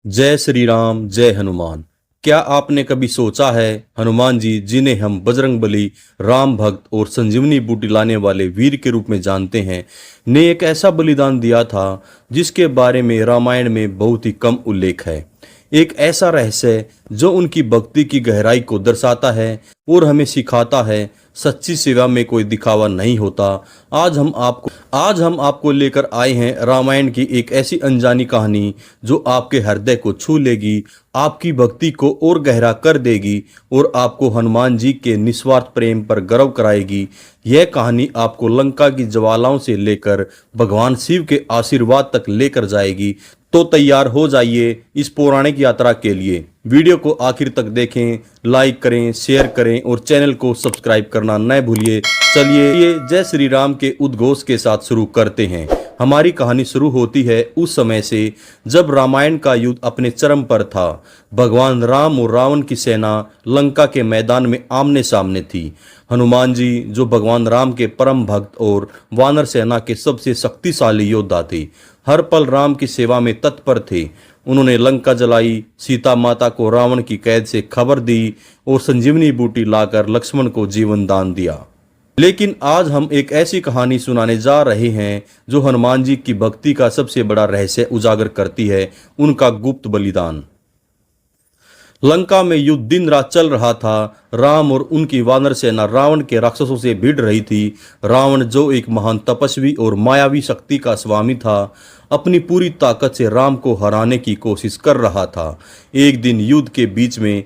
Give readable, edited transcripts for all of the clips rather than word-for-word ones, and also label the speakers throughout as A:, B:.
A: जय श्री राम, जय हनुमान। क्या आपने कभी सोचा है हनुमान जी, जिन्हें हम बजरंगबली, राम भक्त और संजीवनी बूटी लाने वाले वीर के रूप में जानते हैं, ने एक ऐसा बलिदान दिया था जिसके बारे में रामायण में बहुत ही कम उल्लेख है। एक ऐसा रहस्य जो उनकी भक्ति की गहराई को दर्शाता है और हमें सिखाता है सच्ची सेवा में कोई दिखावा नहीं होता। आज हम आपको लेकर आए हैं रामायण की एक ऐसी अनजानी कहानी जो आपके हृदय को छू लेगी, आपकी भक्ति को और गहरा कर देगी और आपको हनुमान जी के निस्वार्थ प्रेम पर गर्व कराएगी। यह कहानी आपको लंका की ज्वालाओं से लेकर भगवान शिव के आशीर्वाद तक लेकर जाएगी। तो तैयार हो जाइए इस पौराणिक यात्रा के लिए। वीडियो को आखिर तक देखें, लाइक करें, शेयर करें और चैनल को सब्सक्राइब करना न भूलिए। चलिए जय श्री राम के उद्घोष के साथ शुरू करते हैं। हमारी कहानी शुरू होती है उस समय से जब रामायण का युद्ध अपने चरम पर था। भगवान राम और रावण की सेना लंका के मैदान में आमने सामने थी। हनुमान जी, जो भगवान राम के परम भक्त और वानर सेना के सबसे शक्तिशाली योद्धा थे, हर पल राम की सेवा में तत्पर थे। उन्होंने लंका जलाई, सीता माता को रावण की कैद से खबर दी और संजीवनी बूटी लाकर लक्ष्मण को जीवन दान दिया। लेकिन आज हम एक ऐसी कहानी सुनाने जा रहे हैं जो हनुमान जी की भक्ति का सबसे बड़ा रहस्य उजागर करती है, उनका गुप्त बलिदान। लंका में युद्ध दिन रात चल रहा था। राम और उनकी वानर सेना रावण के राक्षसों से भिड़ रही थी। रावण, जो एक महान तपस्वी और मायावी शक्ति का स्वामी था, अपनी पूरी ताकत से राम को हराने की कोशिश कर रहा था। एक दिन युद्ध के बीच में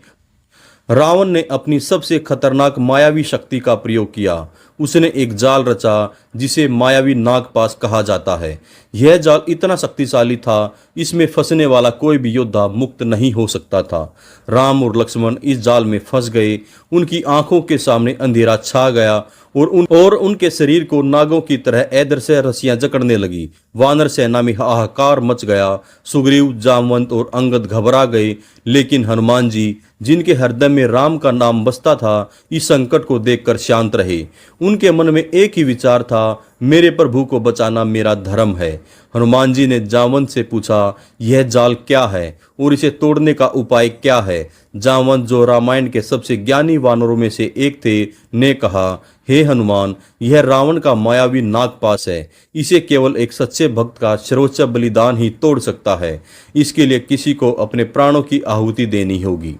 A: रावण ने अपनी सबसे खतरनाक मायावी शक्ति का प्रयोग किया। उसने एक जाल रचा जिसे मायावी नागपाश कहा जाता है। यह जाल इतना शक्तिशाली था, इसमें फंसने वाला कोई भी योद्धा मुक्त नहीं हो सकता था। राम और लक्ष्मण इस जाल में फंस गए। उनकी आंखों के सामने अंधेरा छा गया और उनके शरीर को नागों की तरह ऐदर से रस्सियां जकड़ने लगी। वानर सेना में हाहाकार मच गया। सुग्रीव, जामवंत और अंगद घबरा गए, लेकिन हनुमान जी, जिनके हृदय में राम का नाम बसता था, इस संकट को देखकर शांत रहे। उनके मन में एक ही विचार था, मेरे प्रभु को बचाना मेरा धर्म है। हनुमान जी ने जामवंत से पूछा, यह जाल क्या है और इसे तोड़ने का उपाय क्या है? जामवंत, जो रामायण के सबसे ज्ञानी वानरों में से एक थे, ने कहा, हे हनुमान, यह रावण का मायावी नागपाश है। इसे केवल एक सच्चे भक्त का सर्वोच्च बलिदान ही तोड़ सकता है। इसके लिए किसी को अपने प्राणों की आहुति देनी होगी।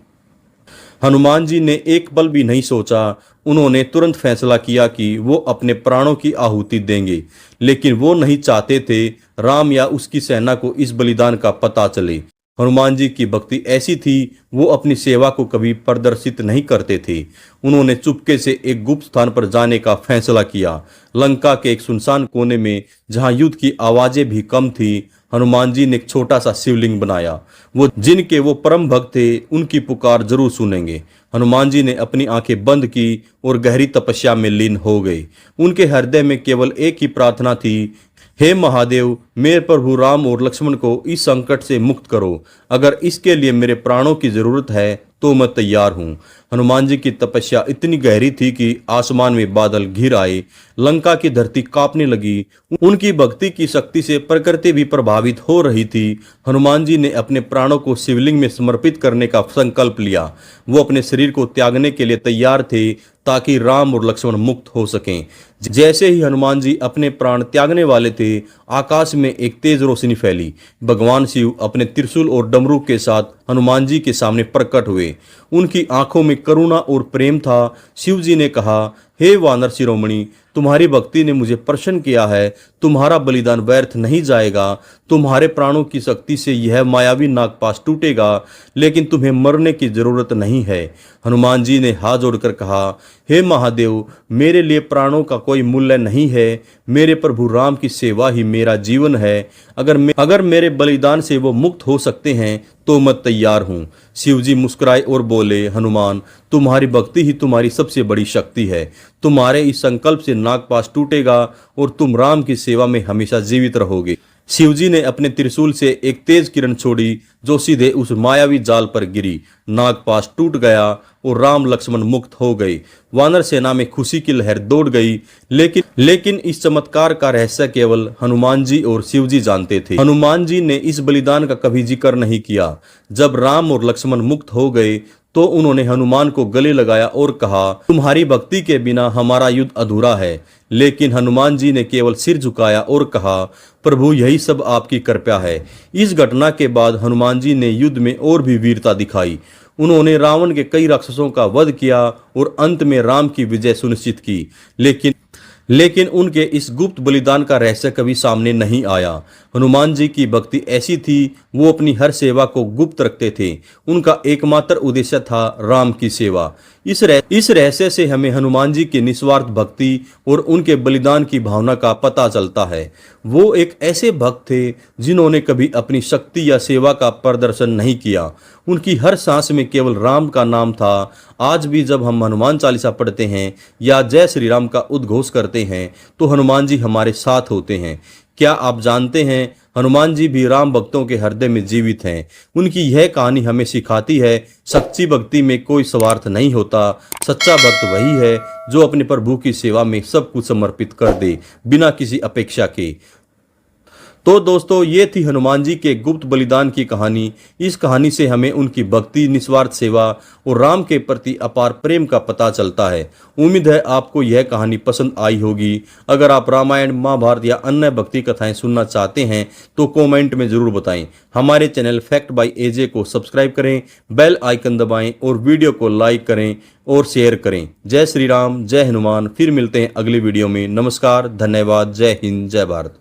A: हनुमान जी ने एक पल भी नहीं सोचा। उन्होंने तुरंत फैसला किया कि वो अपने प्राणों की आहुति देंगे, लेकिन वो नहीं चाहते थे राम या उसकी सेना को इस बलिदान का पता चले। हनुमान जी की भक्ति ऐसी थी, वो अपनी सेवा को कभी प्रदर्शित नहीं करते थे। उन्होंने चुपके से एक गुप्त स्थान पर जाने का फैसला किया। लंका के एक सुनसान कोने में, जहां युद्ध की आवाजें भी कम थी, हनुमान जी ने एक छोटा सा शिवलिंग बनाया। जिनके वो परम भक्त थे, उनकी पुकार जरूर सुनेंगे। हनुमान जी ने अपनी आंखें बंद की और गहरी तपस्या में लीन हो गए। उनके हृदय में केवल एक ही प्रार्थना थी, हे महादेव, मेरे प्रभु राम और लक्ष्मण को इस संकट से मुक्त करो। अगर इसके लिए मेरे प्राणों की जरूरत है तो मैं तैयार हूँ। हनुमान जी की तपस्या इतनी गहरी थी कि आसमान में बादल घिर आए। लंका की धरती कांपने लगी। उनकी भक्ति की शक्ति से प्रकृति भी प्रभावित हो रही थी। हनुमान जी ने अपने प्राणों को शिवलिंग में समर्पित करने का संकल्प लिया। वो अपने शरीर को त्यागने के लिए तैयार थे ताकि राम और लक्ष्मण मुक्त हो सकें। जैसे ही हनुमान जी अपने प्राण त्यागने वाले थे, आकाश में एक तेज रोशनी फैली। भगवान शिव अपने त्रिशूल और डमरू के साथ हनुमान जी के सामने प्रकट हुए। उनकी आंखों में करुणा और प्रेम था। शिव जी ने कहा, हे वानर शिरोमणि, तुम्हारी भक्ति ने मुझे प्रसन्न किया है। तुम्हारा बलिदान व्यर्थ नहीं जाएगा। तुम्हारे प्राणों की शक्ति से यह मायावी नागपाश टूटेगा, लेकिन तुम्हें मरने की जरूरत नहीं है। हनुमान जी ने हाथ जोड़कर कहा, हे महादेव, मेरे लिए प्राणों का कोई मूल्य नहीं है। मेरे प्रभु राम की सेवा ही मेरा जीवन है। अगर मेरे बलिदान से वो मुक्त हो सकते हैं तो मैं तैयार हूँ। शिवजी मुस्कुराए और बोले, हनुमान, तुम्हारी भक्ति ही तुम्हारी सबसे बड़ी शक्ति है। तुम्हारे इस संकल्प से नागपाश टूटेगा और तुम राम की सेवा में हमेशा जीवित रहोगे। शिवजी ने अपने त्रिशूल से एक तेज किरण छोड़ी जो सीधे उस मायावी जाल पर गिरी। नागपाश टूट गया और राम लक्ष्मण मुक्त हो गए। वानर सेना में खुशी की लहर दौड़ गई। लेकिन इस चमत्कार का रहस्य केवल हनुमान जी और शिवजी जानते थे। हनुमान जी ने इस बलिदान का कभी जिक्र नहीं किया। जब राम और लक्ष्मण मुक्त हो गए तो उन्होंने हनुमान को गले लगाया और कहा, तुम्हारी भक्ति के बिना हमारा युद्ध अधूरा है। लेकिन हनुमान जी ने केवल सिर झुकाया और कहा, प्रभु यही सब आपकी कृपा है। इस घटना के बाद हनुमान जी ने युद्ध में और भी वीरता दिखाई। उन्होंने रावण के कई राक्षसों का वध किया और अंत में राम की विजय सुनिश्चित की। लेकिन उनके इस गुप्त बलिदान का रहस्य कभी सामने नहीं आया। हनुमान जी की भक्ति ऐसी थी, वो अपनी हर सेवा को गुप्त रखते थे। उनका एकमात्र उद्देश्य था राम की सेवा। इस रहस्य से हमें हनुमान जी की निस्वार्थ भक्ति और उनके बलिदान की भावना का पता चलता है। वो एक ऐसे भक्त थे जिन्होंने कभी अपनी शक्ति या सेवा का प्रदर्शन नहीं किया। उनकी हर सांस में केवल राम का नाम था। आज भी जब हम हनुमान चालीसा पढ़ते हैं या जय श्री राम का उद्घोष करते हैं तो हनुमान जी हमारे साथ होते हैं। क्या आप जानते हैं, हनुमान जी भी राम भक्तों के हृदय में जीवित हैं। उनकी यह कहानी हमें सिखाती है, सच्ची भक्ति में कोई स्वार्थ नहीं होता। सच्चा भक्त वही है जो अपने प्रभु की सेवा में सब कुछ समर्पित कर दे, बिना किसी अपेक्षा के। तो दोस्तों, ये थी हनुमान जी के गुप्त बलिदान की कहानी। इस कहानी से हमें उनकी भक्ति, निस्वार्थ सेवा और राम के प्रति अपार प्रेम का पता चलता है। उम्मीद है आपको यह कहानी पसंद आई होगी। अगर आप रामायण, महाभारत या अन्य भक्ति कथाएं सुनना चाहते हैं तो कमेंट में जरूर बताएं। हमारे चैनल फैक्ट बाय एजे को सब्सक्राइब करें, बेल आइकन दबाएं और वीडियो को लाइक करें और शेयर करें। जय श्री राम, जय हनुमान। फिर मिलते हैं अगली वीडियो में। नमस्कार, धन्यवाद, जय हिंद, जय भारत।